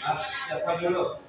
Siapa dulu?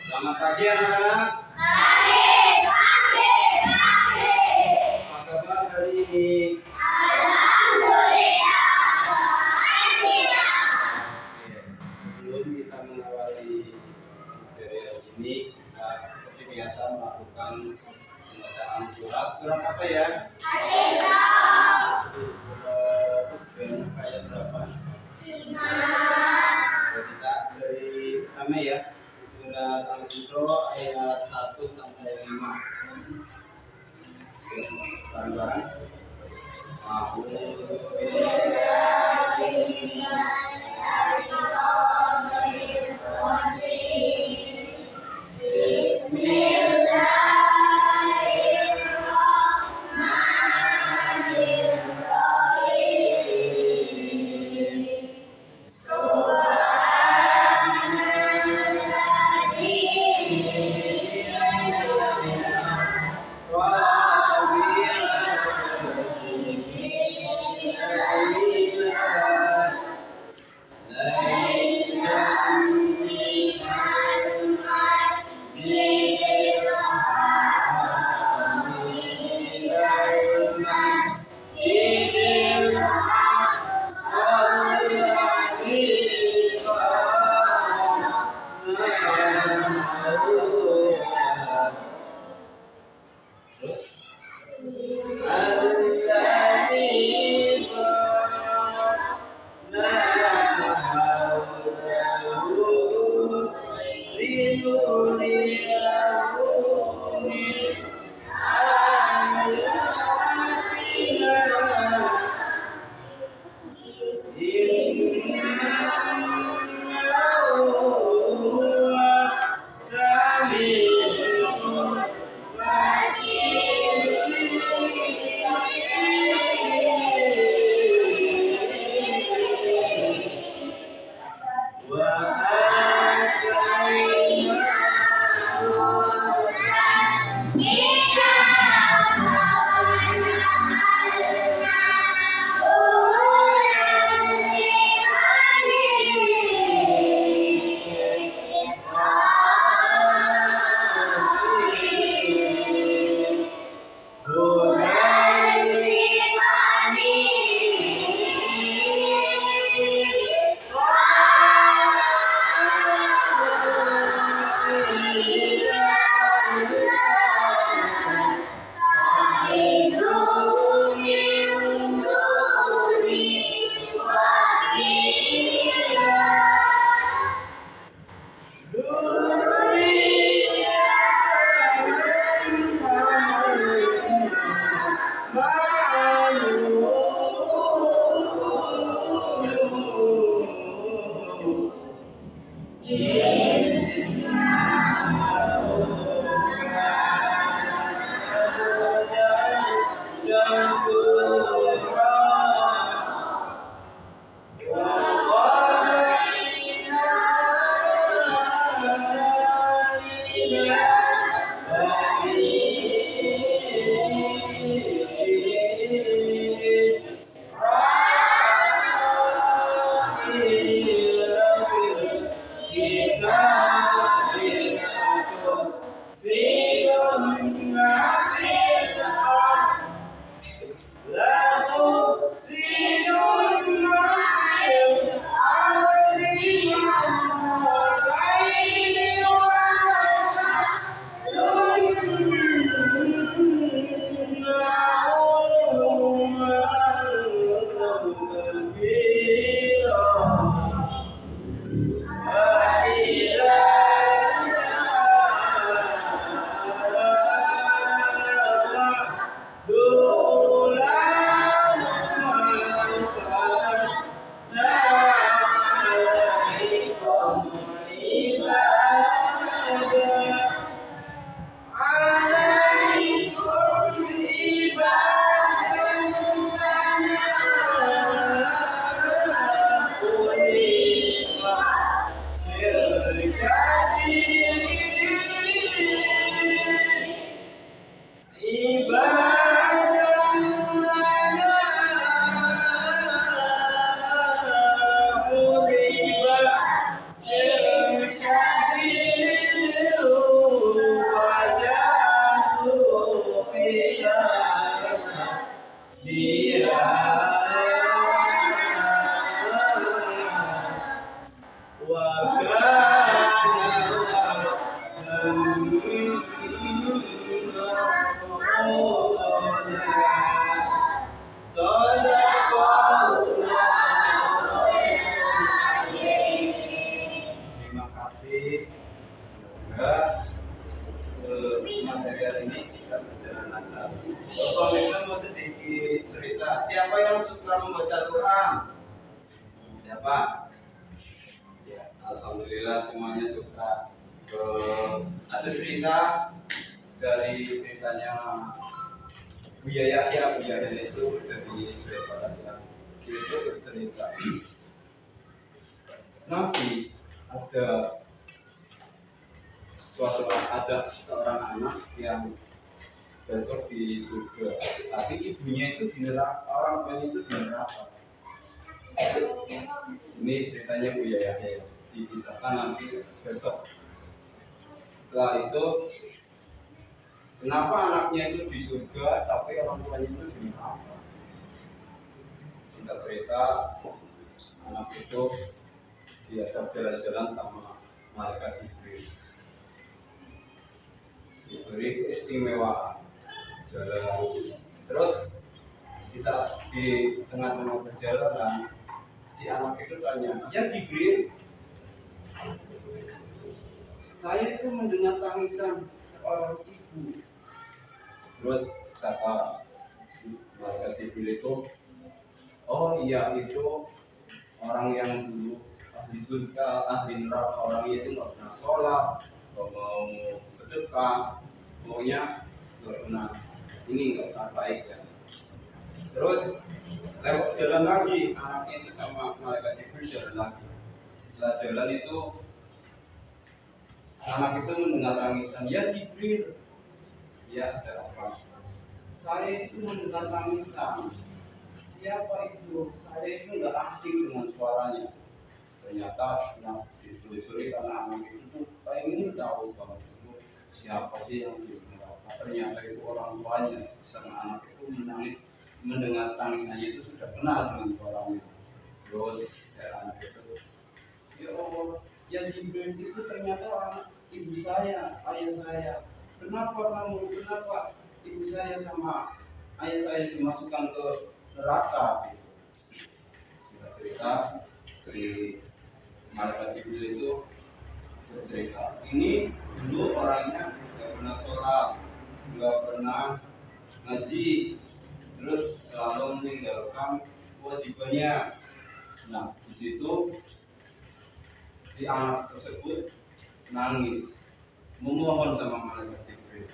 Selamat pagi anak-anak. Apa kabar hari ini? Sebelum kita mengawali materi ini, kita seperti biasa melakukan pembacaan surat. Surat apa ya? Surat ayat berapa? 5. Kita dari pertama ya. Surat Al-Isra ayat 1 sampai 5. Bareng-bareng. suka membaca Quran? Siapa? Ya, alhamdulillah semuanya suka. Ada cerita dari ceritanya Buya Yahya. Buya Yahya itu dari cerita yang itu bercerita. Nanti ada seorang anak yang besok di surga, tapi ibunya itu di neraka, orang tuanya itu di neraka. Ini ceritanya Bu Yaya ya, dikisahkan nanti besok. Setelah itu, kenapa anaknya itu di surga, tapi orang tuanya itu di neraka? Singkat cerita, anak itu diajak jalan-jalan sama malaikat Jibril. Diberi keistimewaan jalan. Terus di tengah-tengah perjalanan si anak itu tanya, ya Jibril, saya itu mendengar tangisan seorang ibu. Terus kata malaikat Jibril itu, oh iya, itu orang yang dulu ahli surga, ahli neraka, orang itu nggak pernah sholat, nggak mau sedekah, maunya nggak pernah ini, nggak pernah baik ya. Terus lewat jalan lagi, anaknya itu sama malaikat Jibril jalan lagi. Setelah jalan itu anak itu mendengar tangisan, ya Jibril, ya ada apa? Saya itu mendengar tangisan. Siapa itu? Saya itu nggak asing dengan suaranya. Ternyata yang ditelusuri karena anak itu pengen tahu kalau itu siapa sih yang di neraka. Ternyata itu orang tuanya. Sama anak itu menangis, mendengar tangisannya itu sudah kenal dengan suaranya. Terus anak itu, ya Allah, ya Jibril itu ternyata orang ibu saya, ayah saya. Kenapa ibu saya sama ayah saya dimasukkan ke neraka? Singkat cerita, si malaikat Jibril itu bercerita, ini dulu orangnya nggak pernah sholat, nggak pernah ngaji, terus selalu meninggalkan kewajibannya. Nah, di situ si anak tersebut nangis, memohon sama malaikat Jibril,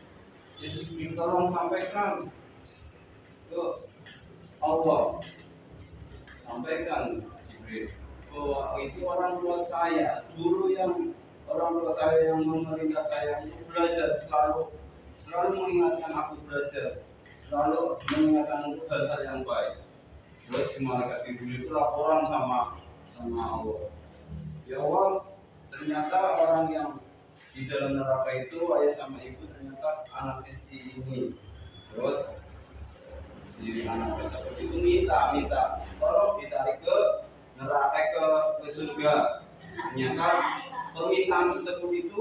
ya Jibril tolong sampaikan ke Allah, sampaikan Jibril, bahwa itu orang tua saya dulu, orang tua saya yang memerintah saya untuk belajar, selalu mengingatkan aku belajar, selalu mengingatkan untuk hal-hal yang baik. Terus si malaikat Jibril itu laporan sama Allah, ya Allah, ternyata orang yang di dalam neraka itu ayah sama ibu ternyata anaknya si ini. Terus si anak tersebut itu minta tolong ditarik ke neraka, ke surga. Ternyata permintaan tersebut itu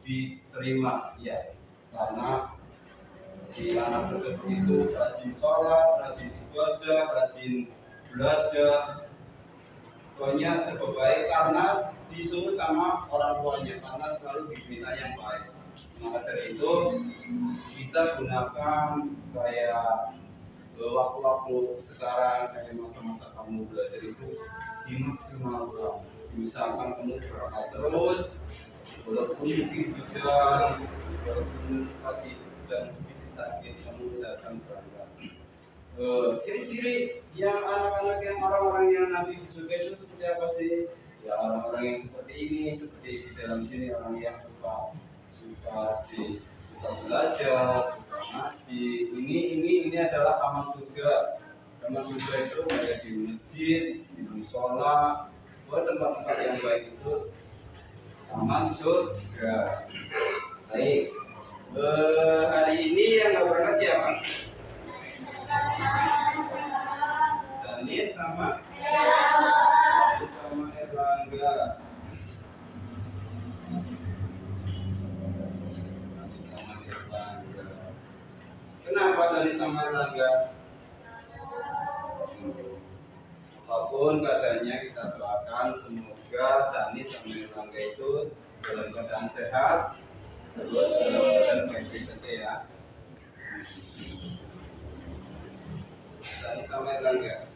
diterima, ya, karena si anak tersebut itu rajin sholat, rajin ibadah, rajin belajar. Pokoknya serba baik karena disuruh sama orang tuanya, karena selalu diminta yang baik. Maka dari itu kita gunakan kayak waktu-waktu sekarang, kayak masa-masa kamu belajar itu dimaksimalkan. Misalkan kamu berangkat terus, walaupun mungkin hujan, walaupun pagi sedang sedikit sakit, kamu usahakan berangkat. Ciri-ciri yang anak-anak yang orang-orang yang nanti di surga itu seperti apa sih? Ya, orang-orang yang seperti ini, seperti di dalam sini, orang yang suka belajar, suka ngaji. Ini adalah taman surga. Taman surga itu ada di masjid, di musola, tempat-tempat yang baik itu taman surga. Baik, hari ini yang nggak berangkat siapa? Dani sama Erlangga. Kenapa Dani sama Erlangga? Apapun keadaannya kita doakan semoga Dani sama Erlangga itu dalam keadaan sehat, terus dalam keadaan baik-baik saja ya. Dani sama Erlangga.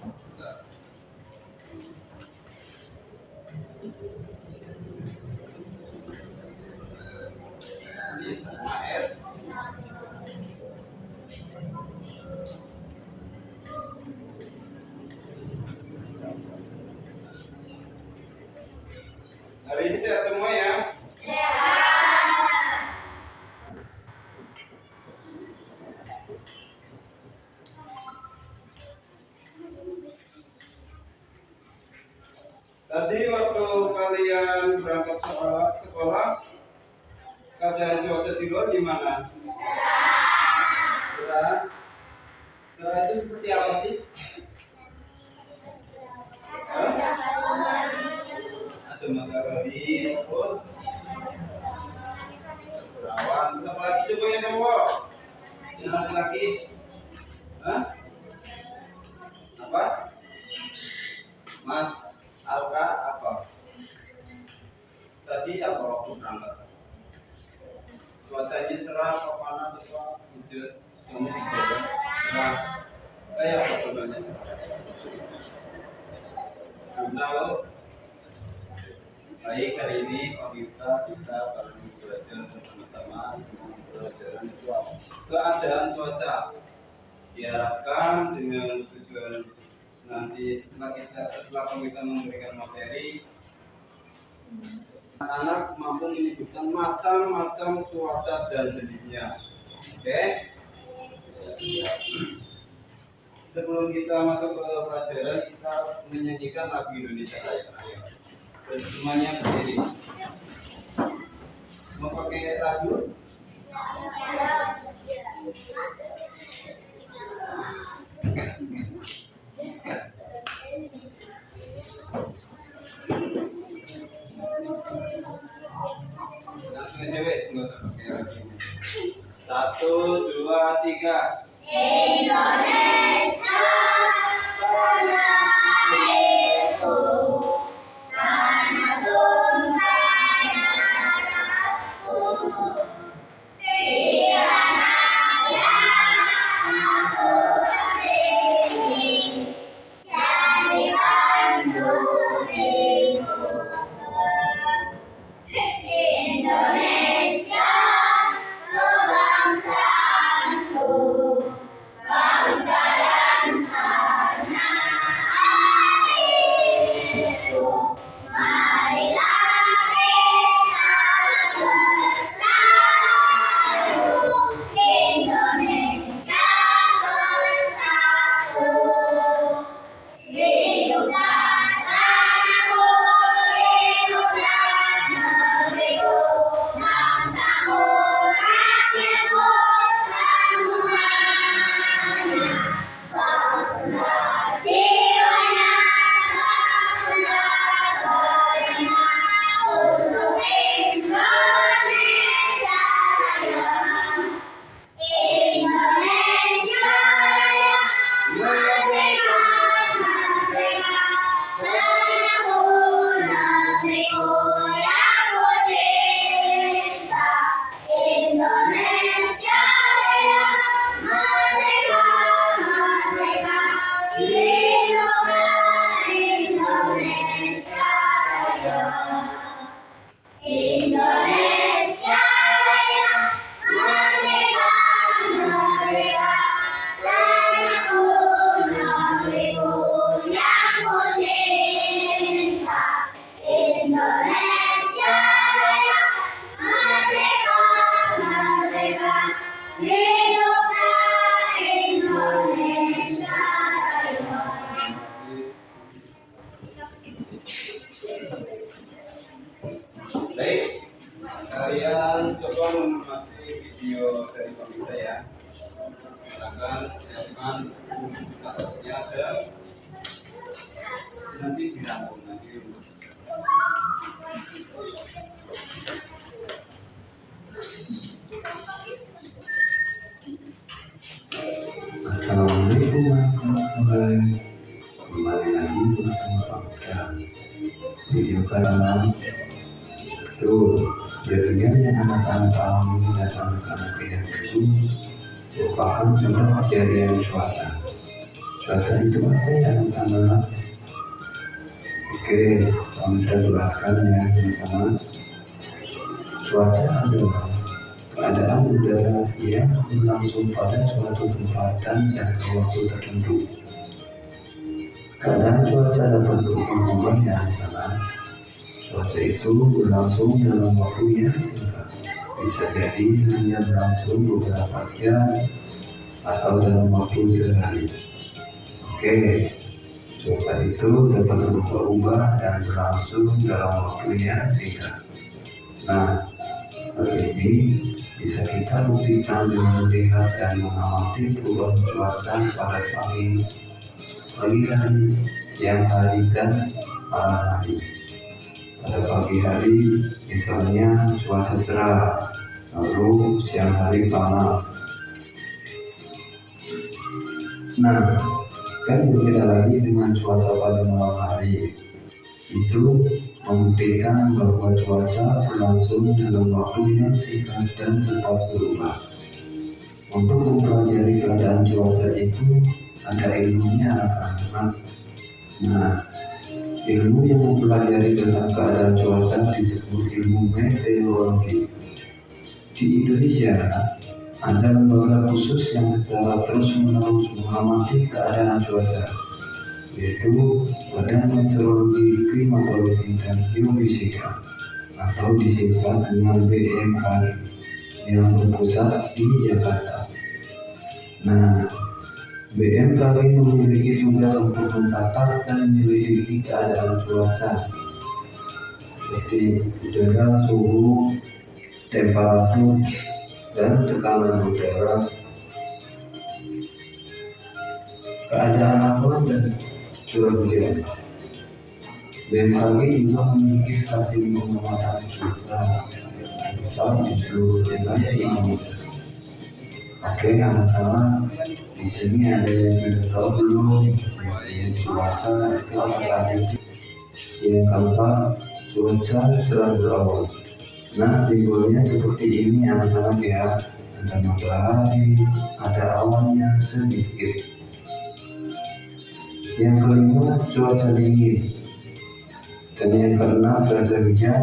Hari ini sehat semua ya? Tadi waktu kalian berangkat sekolah, keadaan cuaca di luar gimana? Cerah. Cerah itu seperti apa sih? Ada matahari, terus berawan. Apa lagi coba yang cowok? Yang laki-laki? Hah? Apa? Mas Alka apa? Tadi apa waktu berangkat? Cuacanya cerah, apa panas, apa hujan? Kamu hujan? Cerah. Kayak apa contohnya? Belum tahu. Baik, hari ini kita akan belajar bersama-sama pelajaran keadaan cuaca. Diharapkan dengan tujuan nanti setelah kita memberikan materi, anak-anak mampu menyebutkan macam-macam cuaca dan jenisnya. Oke? Sebelum kita masuk ke pelajaran, kita menyanyikan lagu Indonesia Raya. Dan semuanya berdiri. Mau pakai lagu? Langsung aja wes, nggak usah pakai lagu. 1, 2, 3. Indonesia tanah airku, tanah tumpah darahku, pilihan ayahku berdiri, jadi pendudukku. Indonesia kebangsaanku, bangsa dan tanah airku. Marilah kita bersatu, Indonesia bersatu. Hiduplah tanahku, hiduplah negeriku, bangsaku, rakyatku semuanya. Bangunlah jiwanya, bangunlah goyangnya untuk Indonesia Raya. Indonesia Raya, merdeka, merdeka, tanahku, negeriku yang ku cinta. Indonesia Raya, merdeka, merdeka, hiduplah Indonesia Raya. Indonesia Raya, merdeka, merdeka, tanahku, negeriku yang ku cinta. Indonesia Raya, merdeka, merdeka, hiduplah Indonesia Raya. Baik, kalian coba mengamati video dari pemirsa ya. Silakan siapkan buku-bukunya ada. Nanti dirangkum nanti. Assalamualaikum warahmatullahi wabarakatuh. Kembali lagi bersama Pak Muda. Video kalian itu jadinya yang anak-anak alami dan anak-anak yang itu merupakan contoh kejadian cuaca. Cuaca itu apa ya anak-anak? Oke, Pak Muda jelaskan ya teman-teman. Cuaca adalah keadaan udara yang berlangsung pada suatu tempat dan jangka waktu tertentu. Keadaan cuaca dapat berubah-ubah ya anak-anak. Cuaca itu berlangsung dalam waktu yang singkat, bisa jadi hanya berlangsung beberapa jam atau dalam waktu sehari. Oke, cuaca itu dapat berubah-ubah dan berlangsung dalam waktu yang singkat. Nah, hal ini bisa kita buktikan dengan melihat dan mengamati perubahan cuaca pada pagi hari, siang hari, dan malam hari. Pada pagi hari, misalnya cuaca cerah, lalu siang hari panas. Nah, kan berbeda lagi dengan cuaca pada malam hari. Itu membuktikan bahwa cuaca berlangsung dalam waktu yang singkat dan cepat berubah. Untuk mempelajari keadaan cuaca itu ada ilmunya anak-anak. Nah, ilmu yang mempelajari tentang keadaan cuaca disebut ilmu meteorologi. Di Indonesia ada lembaga khusus yang secara terus-menerus mengamati keadaan cuaca, yaitu Badan Meteorologi, Klimatologi, dan Geofisika atau disingkat dengan BMKG yang berpusat di Jakarta. Nah, BMKG memiliki tugas untuk mencatat dan menyelidiki keadaan cuaca seperti udara, suhu, temperatur, dan tekanan udara, keadaan awan dan curah hujan. BMKG juga memiliki stasiun pengamatan cuaca besar di seluruh wilayah Indonesia. Oke anak-anak, di sini ada yang sudah tahu belum yang cuaca itu apa saja sih? Yang keempat, cuaca cerah berawan. Nah, simbolnya seperti ini anak-anak ya. Ada matahari, ada awannya sedikit. Yang kelima, cuaca dingin. Dan yang keenam, cuaca hujan.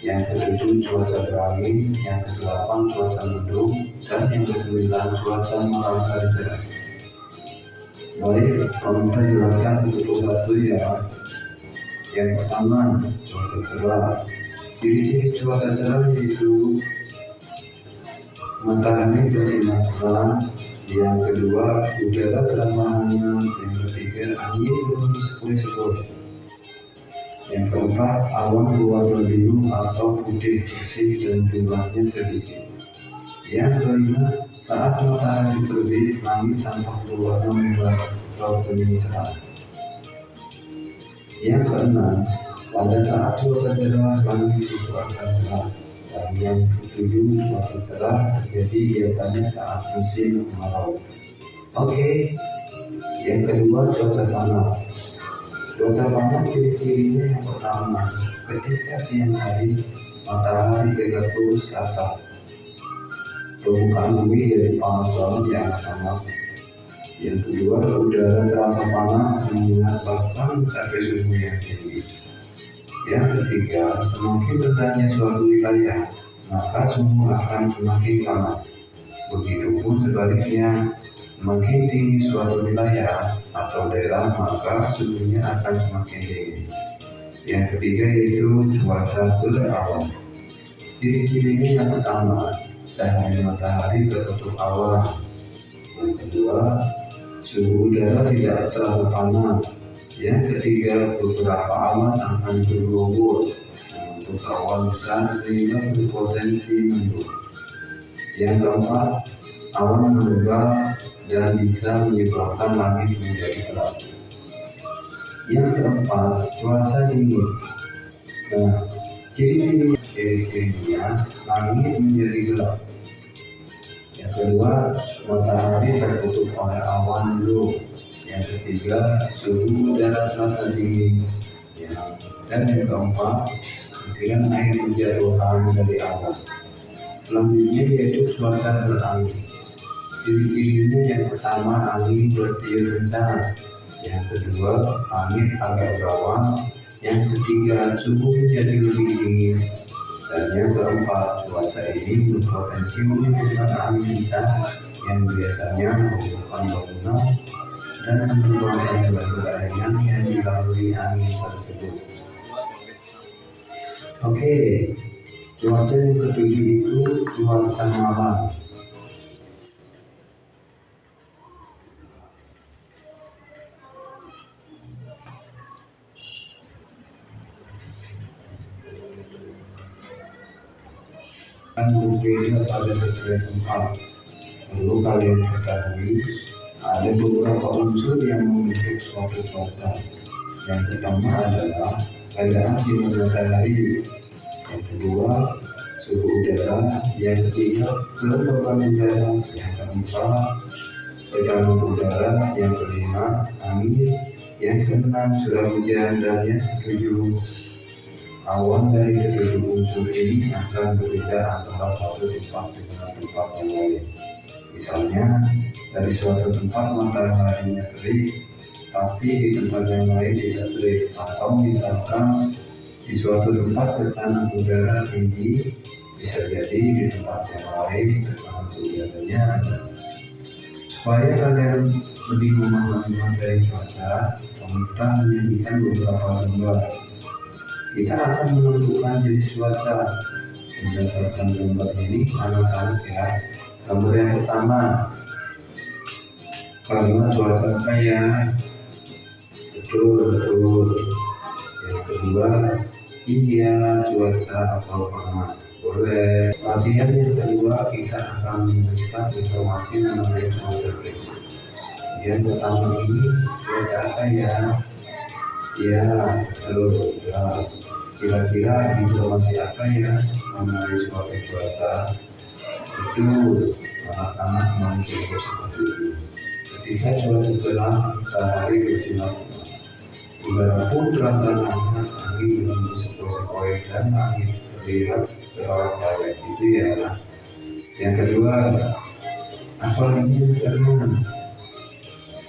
Yang ketujuh, cuaca berangin. Yang kedelapan, cuaca mendung. Dan yang kesembilan, cuaca malam hari cerah. Baik, kita jelaskan satu-satu ya. Yang pertama, cuaca cerah. Ciri-ciri cuaca cerah yaitu matahari bersinar terang. Yang kedua, udara terang hangat. Yang ketiga, angin berhembus sepoi-sepoi. Yang keempat, awan berwarna biru atau putih bersih dan jumlahnya sedikit. Yang kelima, saat matahari terbit, langit tampak berwarna merah atau kuning cerah. Yang keenam, pada saat cuaca cerah, langit itu akan cerah. Dan yang ketujuh, cuaca cerah terjadi biasanya saat musim kemarau. Oke, yang kedua, cuaca panas. Cuaca panas ciri-cirinya yang pertama, ketika siang hari, matahari tegak lurus ke atas. Permukaan bumi jadi panas banget ya anak-anak. Yang kedua, udara terasa panas menyengat bahkan mencapai suhu yang tinggi. Yang ketiga, semakin rendahnya suatu wilayah, maka suhu akan semakin panas. Begitupun sebaliknya, semakin tinggi suatu wilayah atau daerah, maka suhunya akan semakin tinggi. Yang ketiga yaitu cuaca berawan. Ciri-cirinya yang pertama, cahaya matahari tertutup awan. Yang kedua, suhu udara tidak terlalu panas. Yang ketiga, beberapa awan akan bergerombol membentuk awan besar sehingga berpotensi mendung. Yang keempat, awan menebal dan bisa menyebabkan langit menjadi gelap. Yang keempat, cuaca dingin. Nah, ciri-cirinya langit menjadi gelap. Yang kedua, matahari tertutup oleh awan mendung. Yang ketiga, suhu udara terasa dingin. Dan yang keempat, kemudian air berjatuhan dari awan. Selanjutnya yaitu cuaca berangin. Ciri-cirinya yang pertama, angin bertiup kencang. Yang kedua, angin agak berawan. Yang ketiga, suhu menjadi lebih dingin. Dan yang keempat, cuaca ini berpotensi menimbulkan angin kencang yang biasanya menyebabkan bangunan dan menyebabkan batu airnya yang dilalui angin tersebut. Oke, cuaca yang ketujuh itu cuaca malam. Kan berbeda pada setiap tempat. Perlu kalian ketahui, ada beberapa unsur yang membentuk suatu cuaca. Yang pertama adalah keadaan sinar matahari, yang kedua suhu udara, yang ketiga kelembaban udara, yang keempat tekanan udara, yang kelima angin, yang keenam curah hujan, dan yang ketujuh awan. Dari ketujuh unsur ini akan berbeda antara satu tempat dengan tempat yang lain. Misalnya, dari suatu tempat mataharinya terik, tapi di tempat yang lain tidak terik. Atau misalkan di suatu tempat tekanan udara tinggi, bisa jadi di tempat yang lain tekanan udaranya ada. Supaya kalian lebih memahami materi cuaca, pemerintah menjadikan beberapa gambar. Kita akan menentukan jenis cuaca berdasarkan gambar ini. Anak-anak ya, gambar yang pertama karena cuaca kaya, betul. Yang kedua, iya cuaca atau panas, boleh. Latihan yang kedua, kita akan menuliskan informasi mengenai cuaca prediksi. Yang pertama ini cuaca kaya, ya betul. Ya. Kira-kira informasi apa ya mengenai suatu cuaca? Betul, anak-anak mencoba seperti itu. Ketika cuaca cerah, matahari bersinar, udara pun terasa hangat, angin berembus sepoi-sepoi, dan langit terlihat cerah itu ya. Yang kedua, apa ini karena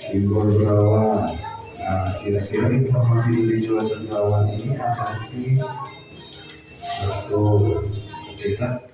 simbol berawan. Nah, kira-kira informasi dari cuaca berawan ini apa sih? Betul, kita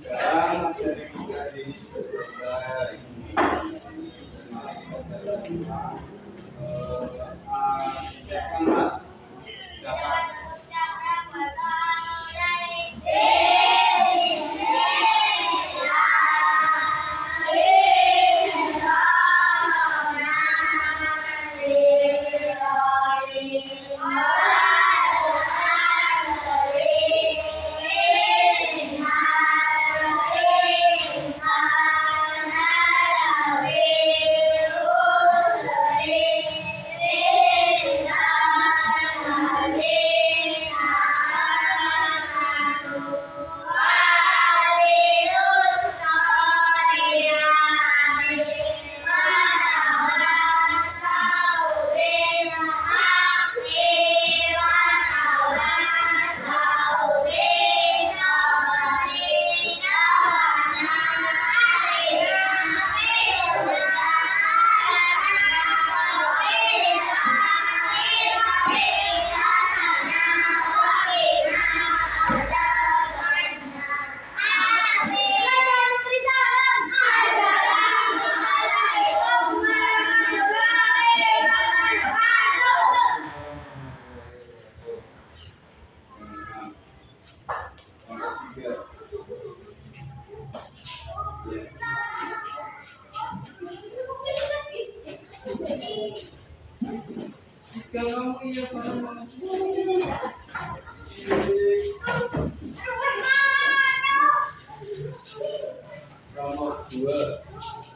Dan materi kita ini selesai. Mari kita lakukan dapat Jika kamu iya karena nomor 2